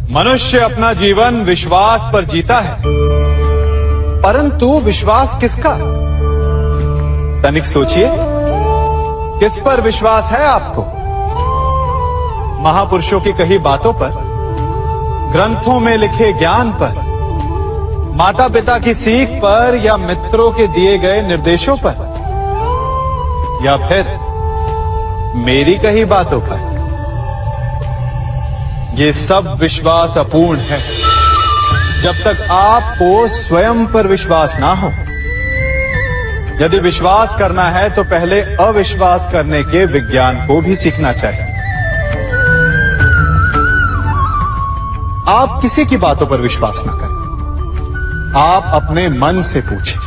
मनुष्य अपना जीवन विश्वास पर जीता है, परंतु विश्वास किसका? तनिक सोचिए, किस पर विश्वास है आपको? महापुरुषों की कही बातों पर, ग्रंथों में लिखे ज्ञान पर, माता पिता की सीख पर, या मित्रों के दिए गए निर्देशों पर, या फिर मेरी कही बातों पर? ये सब विश्वास अपूर्ण है जब तक आपको स्वयं पर विश्वास ना हो। यदि विश्वास करना है तो पहले अविश्वास करने के विज्ञान को भी सीखना चाहिए। आप किसी की बातों पर विश्वास न करें, आप अपने मन से पूछें,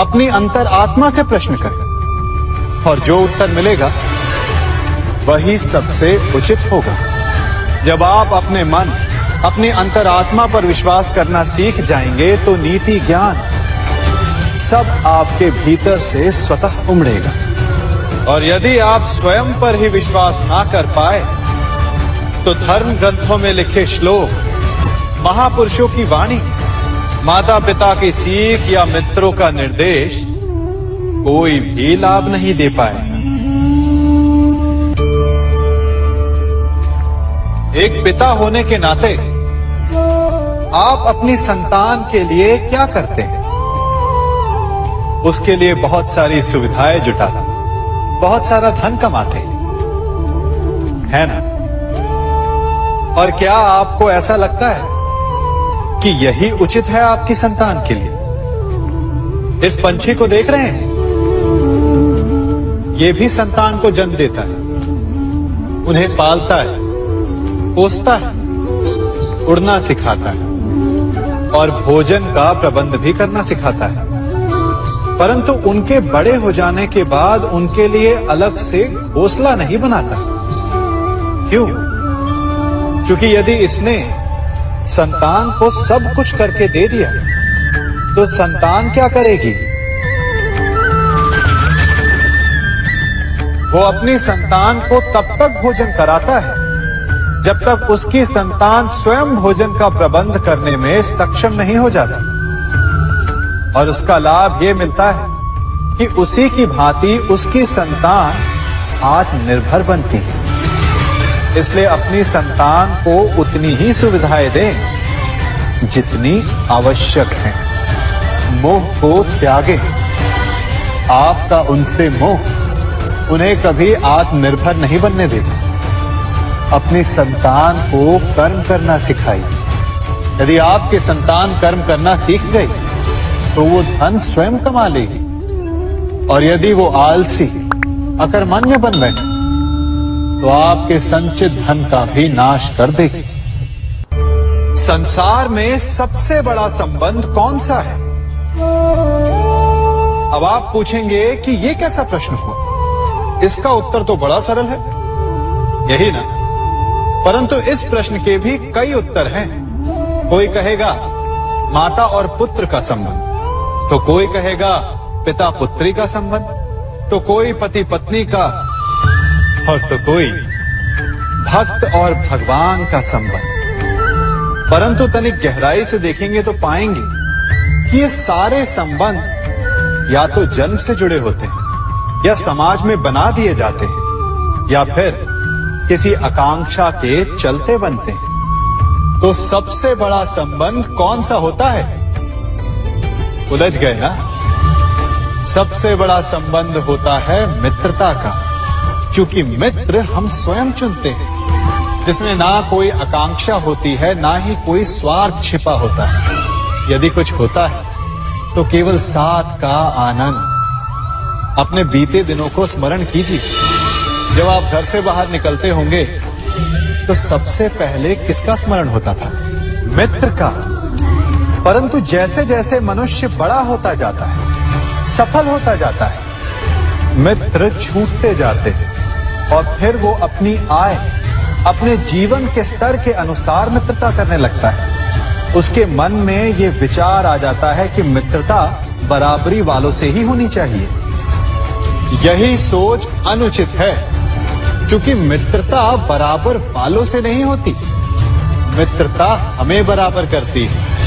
अपनी अंतर आत्मा से प्रश्न करें, और जो उत्तर मिलेगा वही सबसे उचित होगा। जब आप अपने मन, अपनी अंतरात्मा पर विश्वास करना सीख जाएंगे तो नीति, ज्ञान सब आपके भीतर से स्वतः उमड़ेगा। और यदि आप स्वयं पर ही विश्वास ना कर पाए तो धर्म ग्रंथों में लिखे श्लोक, महापुरुषों की वाणी, माता पिता की सीख या मित्रों का निर्देश कोई भी लाभ नहीं दे पाएगा। एक पिता होने के नाते आप अपनी संतान के लिए क्या करते हैं? उसके लिए बहुत सारी सुविधाएं जुटाते, बहुत सारा धन कमाते है ना? और क्या आपको ऐसा लगता है कि यही उचित है आपकी संतान के लिए? इस पंछी को देख रहे हैं, ये भी संतान को जन्म देता है, उन्हें पालता है, पोसता है, उड़ना सिखाता है और भोजन का प्रबंध भी करना सिखाता है। परंतु उनके बड़े हो जाने के बाद उनके लिए अलग से घोंसला नहीं बनाता। क्यों? क्योंकि यदि इसने संतान को सब कुछ करके दे दिया तो संतान क्या करेगी? वो अपनी संतान को तब तक भोजन कराता है जब तक उसकी संतान स्वयं भोजन का प्रबंध करने में सक्षम नहीं हो जाता। और उसका लाभ ये मिलता है कि उसी की भांति उसकी संतान आत्मनिर्भर बनती है। इसलिए अपनी संतान को उतनी ही सुविधाएं दें जितनी आवश्यक है। मोह को त्यागें। आपका उनसे मोह उन्हें कभी आत्मनिर्भर नहीं बनने देगा। अपनी संतान को कर्म करना सिखाइए। यदि आपकी संतान कर्म करना सीख गई तो वो धन स्वयं कमा लेगी, और यदि वो आलसी, अकर्मण्य बन बैठे तो आपके संचित धन का भी नाश कर देगी। संसार में सबसे बड़ा संबंध कौन सा है? अब आप पूछेंगे कि ये कैसा प्रश्न हुआ? इसका उत्तर तो बड़ा सरल है, यही ना? परंतु इस प्रश्न के भी कई उत्तर हैं। कोई कहेगा माता और पुत्र का संबंध, तो कोई कहेगा पिता पुत्री का संबंध, तो कोई पति पत्नी का, और तो कोई भक्त और भगवान का संबंध। परंतु तनिक गहराई से देखेंगे तो पाएंगे कि ये सारे संबंध या तो जन्म से जुड़े होते हैं, या समाज में बना दिए जाते हैं, या फिर किसी आकांक्षा के चलते बनते हैं। तो सबसे बड़ा संबंध कौन सा होता है? उलझ गए ना? सबसे बड़ा संबंध होता है मित्रता का, क्योंकि मित्र हम स्वयं चुनते हैं, जिसमें ना कोई आकांक्षा होती है, ना ही कोई स्वार्थ छिपा होता है। यदि कुछ होता है तो केवल साथ का आनंद। अपने बीते दिनों को स्मरण कीजिए। जब आप घर से बाहर निकलते होंगे तो सबसे पहले किसका स्मरण होता था? मित्र का। परंतु जैसे जैसे मनुष्य बड़ा होता जाता है, सफल होता जाता है, मित्र छूटते जाते हैं और फिर वो अपनी आय, अपने जीवन के स्तर के अनुसार मित्रता करने लगता है। उसके मन में ये विचार आ जाता है कि मित्रता बराबरी वालों से ही होनी चाहिए। यही सोच अनुचित है, क्योंकि मित्रता बराबर वालों से नहीं होती। मित्रता हमें बराबर करती है।